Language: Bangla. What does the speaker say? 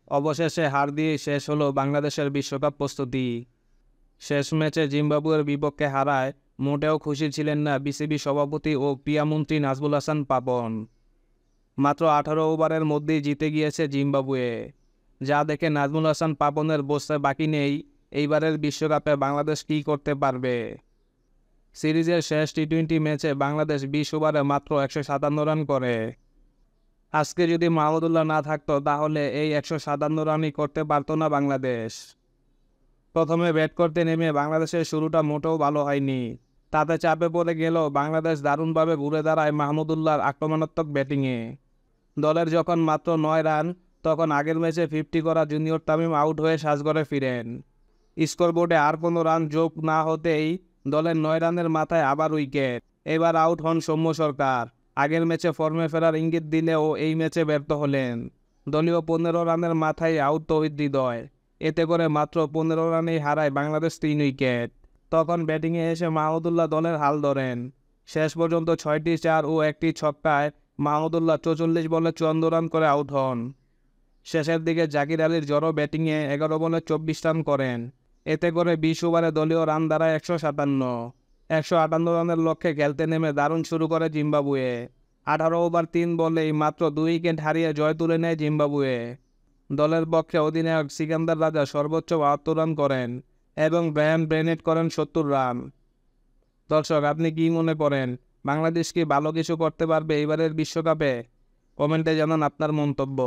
অবশেষে হার দিয়ে শেষ হলো বাংলাদেশের বিশ্বকাপ প্রস্তুতি। শেষ ম্যাচে জিম্বাবুয়ের বিপক্ষে হারায় মোটেও খুশি ছিলেন না বিসিবি সভাপতি ও ক্রীড়ামন্ত্রী নাজমুল হাসান পাপন। মাত্র 18 ওভারের মধ্যেই জিতে গিয়েছে জিম্বাবুয়ে, যা দেখে নাজমুল হাসান পাপনের বসতে বাকি নেই এইবারের বিশ্বকাপে বাংলাদেশ কী করতে পারবে। সিরিজের শেষ টি-20 ম্যাচে বাংলাদেশ 20 ওভারে মাত্র 157 রান করে। আজকে যদি মাহমুদুল্লাহ না থাকতো তাহলে এই 157 রানই করতে পারতো না বাংলাদেশ। প্রথমে ব্যাট করতে নেমে বাংলাদেশের শুরুটা মোটেও ভালো হয়নি। তাতে চাপে পড়ে গেলেও বাংলাদেশ দারুণভাবে ঘুরে দাঁড়ায় মাহমুদুল্লাহর আক্রমণাত্মক ব্যাটিংয়ে। দলের যখন মাত্র 9 রান, তখন আগের ম্যাচে 50 করা জুনিয়র তামিম আউট হয়ে সাজঘরে ফিরেন। স্কোরবোর্ডে আর কোনো রান যোগ না হতেই দলের 9 রানের মাথায় আবার উইকেট। এবার আউট হন সৌম্য সরকার। আগের ম্যাচে ফর্মে ফেরার ইঙ্গিত দিলেও এই ম্যাচে ব্যর্থ হলেন। দলীয় 15 রানের মাথায় আউট তৌহিদ হৃদয়। এতে করে মাত্র 15 রানেই হারায় বাংলাদেশ 3 উইকেট। তখন ব্যাটিংয়ে এসে মাহমুদুল্লাহ দলের হাল ধরেন। শেষ পর্যন্ত 6টি 4 ও 1টি ছক্কায় মাহমুদুল্লাহ 44 বলে 54 রান করে আউট হন। শেষের দিকে জাকির আলীর জড়ো ব্যাটিংয়ে 11 বলে 24 রান করেন। এতে করে 20 ওভারে দলীয় রান দাঁড়ায় 157। 158 রানের লক্ষ্যে খেলতে নেমে দারুণ শুরু করে জিম্বাবুয়ে। 18 ওভার 3 বলেই মাত্র 2 উইকেট হারিয়ে জয় তুলে নেয় জিম্বাবুয়ে। দলের পক্ষে অধিনায়ক সিকান্দার রাজা সর্বোচ্চ 72 রান করেন এবং ব্রায়ান বেনেট করেন 70 রান। দর্শক, আপনি কি মনে করেন বাংলাদেশ কি ভালো কিছু করতে পারবে এবারের বিশ্বকাপে? কমেন্টে জানান আপনার মন্তব্য।